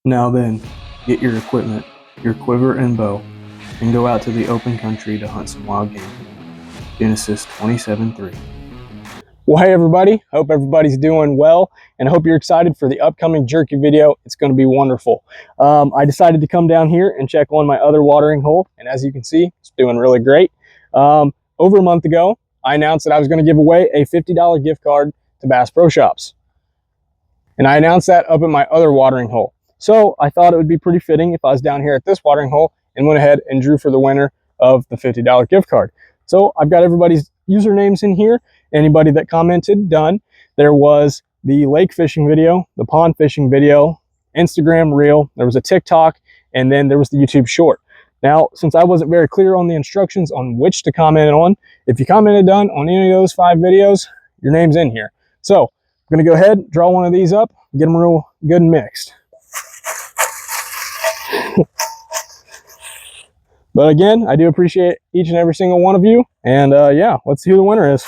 Now then, get your equipment, your quiver and bow, and go out to the open country to hunt some wild game. Genesis 27:3. Well, hey everybody, hope everybody's doing well, and I hope you're excited for the upcoming jerky video. It's going to be wonderful. I decided to come down here and check on my other watering hole, and as you can see, it's doing really great. Over a month ago, I announced that I was going to give away a $50 gift card to Bass Pro Shops, and I announced that up at my other watering hole. So I thought it would be pretty fitting if I was down here at this watering hole and went ahead and drew for the winner of the $50 gift card. So I've got everybody's usernames in here. Anybody that commented, done. There was the lake fishing video, the pond fishing video, Instagram reel, there was a TikTok, and then there was the YouTube short. Now, since I wasn't very clear on the instructions on which to comment on, if you commented done on any of those 5 videos, your name's in here. So I'm gonna go ahead, draw one of these up, get them real good and mixed. But again, I do appreciate each and every single one of you. And yeah, let's see who the winner is.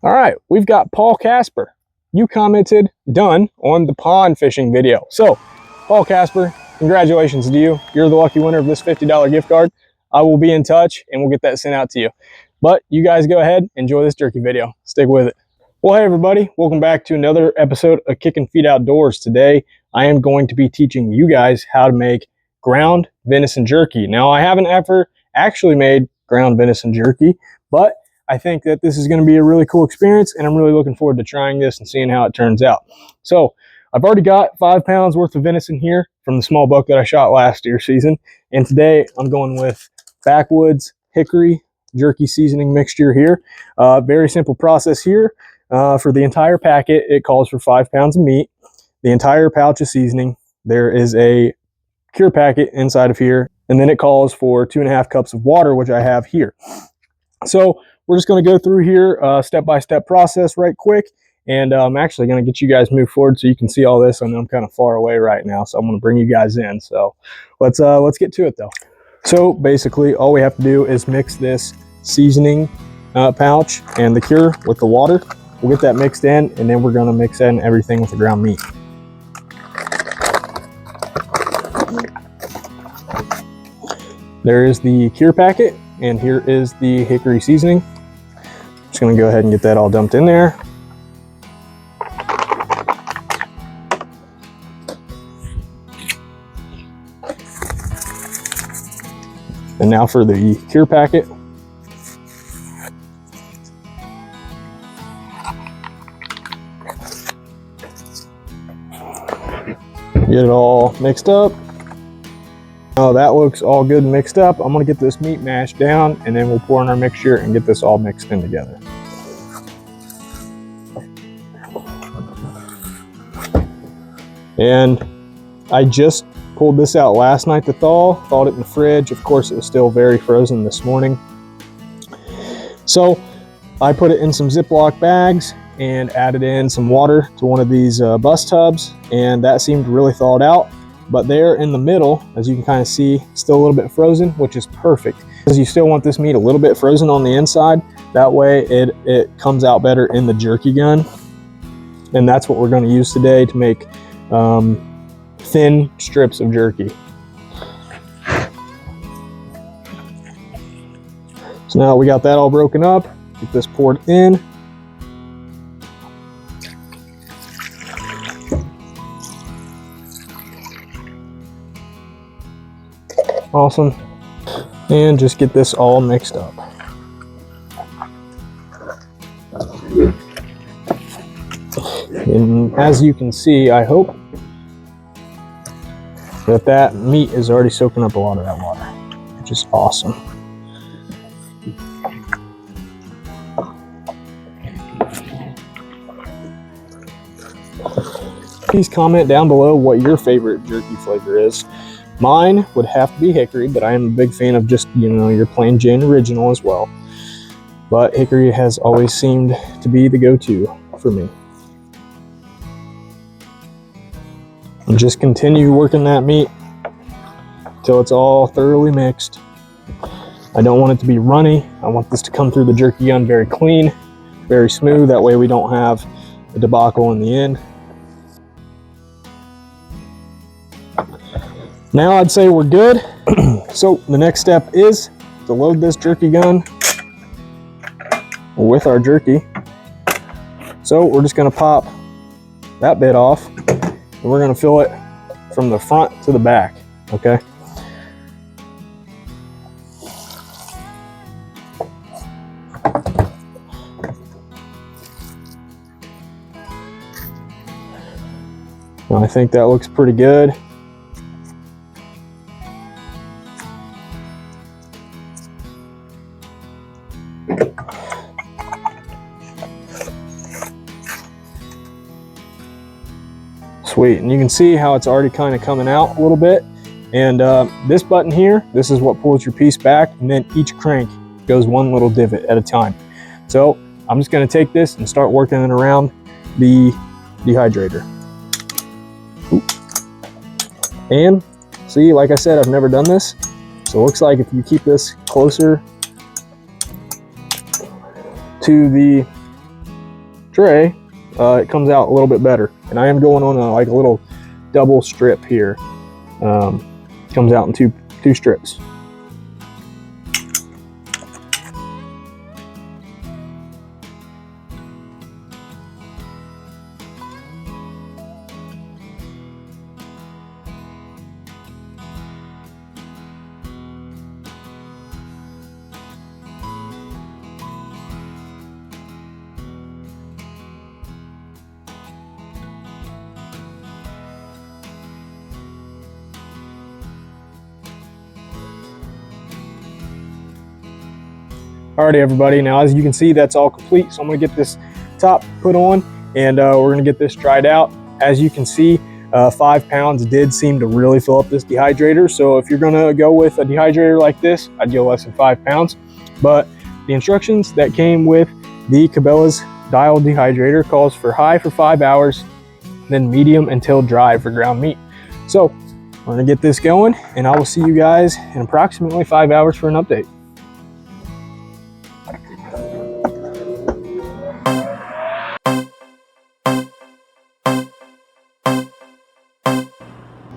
All right, we've got Paul Casper. You commented done on the pond fishing video. So Paul Casper, congratulations to you. You're the lucky winner of this $50 gift card. I will be in touch and we'll get that sent out to you. But you guys go ahead, enjoy this jerky video. Stick with it. Well, hey everybody, welcome back to another episode of Kicking Feet Outdoors. Today, I am going to be teaching you guys how to make ground venison jerky. Now, I haven't ever actually made ground venison jerky, but I think that this is going to be a really cool experience, and I'm really looking forward to trying this and seeing how it turns out. So, I've already got 5 pounds worth of venison here from the small buck that I shot last year season, and today I'm going with Backwoods Hickory Jerky Seasoning mixture here. Very simple process here. For the entire packet, it calls for 5 pounds of meat, the entire pouch of seasoning. There is a cure packet inside of here, and then it calls for 2.5 cups of water, which I have here. So we're just going to go through here step-by-step process right quick, and I'm actually going to get you guys moved forward so you can see all this. I know I'm kind of far away right now, so I'm going to bring you guys in. So let's get to it though. So basically, all we have to do is mix this seasoning pouch and the cure with the water. We'll get that mixed in, and then we're going to mix in everything with the ground meat. There is the cure packet, and here is the hickory seasoning. Just going to go ahead and get that all dumped in there. And now for the cure packet. Get it all mixed up. Oh, that looks all good and mixed up. I'm gonna get this meat mashed down, and then we'll pour in our mixture and get this all mixed in together. And I just pulled this out last night to thaw, thawed it in the fridge. Of course, it was still very frozen this morning. So I put it in some Ziploc bags and added in some water to one of these bus tubs, and that seemed really thawed out. But there in the middle, as you can kind of see, still a little bit frozen, which is perfect, because you still want this meat a little bit frozen on the inside. That way it comes out better in the jerky gun. And that's what we're going to use today to make thin strips of jerky. So now we got that all broken up, get this poured in. Awesome. And just get this all mixed up. And as you can see, I hope that meat is already soaking up a lot of that water, which is awesome. Please comment down below what your favorite jerky flavor is. Mine would have to be hickory, but I am a big fan of just, you know, your plain Jane original as well. But hickory has always seemed to be the go-to for me. And just continue working that meat till it's all thoroughly mixed. I don't want it to be runny. I want this to come through the jerky gun very clean. very smooth. That way we don't have a debacle in the end. Now I'd say we're good. So the next step is to load this jerky gun with our jerky. So we're just gonna pop that bit off, and we're gonna fill it from the front to the back, okay? Well, I think that looks pretty good. Sweet, and you can see how it's already kind of coming out a little bit. And this button here, this is what pulls your piece back, and then each crank goes one little divot at a time. So I'm just going to take this and start working it around the dehydrator. Ooh. And see, like I said, I've never done this, so it looks like if you keep this closer to the tray, it comes out a little bit better. And I am going on like a little double strip here. Comes out in two strips. Alrighty everybody, now as you can see, that's all complete. So I'm gonna get this top put on, and we're gonna get this dried out. As you can see, 5 pounds did seem to really fill up this dehydrator. So if you're gonna go with a dehydrator like this, I'd go less than 5 pounds. But the instructions that came with the Cabela's dial dehydrator calls for high for 5 hours, then medium until dry for ground meat. So we're gonna get this going, and I will see you guys in approximately 5 hours for an update.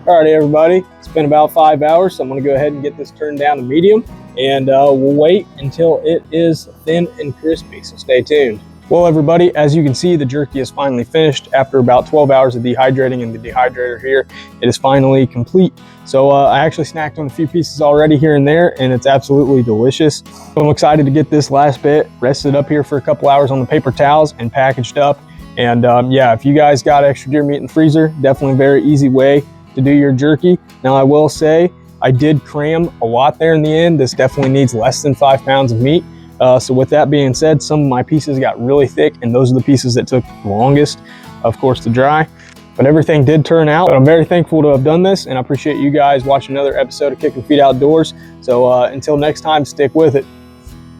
Alrighty everybody, it's been about 5 hours, so I'm gonna go ahead and get this turned down to medium, and we'll wait until it is thin and crispy, so stay tuned. Well everybody, as you can see, the jerky is finally finished. After about 12 hours of dehydrating in the dehydrator here, it is finally complete. So I actually snacked on a few pieces already here and there, and it's absolutely delicious. So I'm excited to get this last bit rested up here for a couple hours on the paper towels and packaged up. And yeah, if you guys got extra deer meat in the freezer, definitely a very easy way to do your jerky. Now I will say, I did cram a lot there in the end. This definitely needs less than 5 pounds of meat. So with that being said, some of my pieces got really thick, and those are the pieces that took the longest, of course, to dry. But everything did turn out. But I'm very thankful to have done this, and I appreciate you guys watching another episode of Kicking Feet Outdoors. So until next time, stick with it.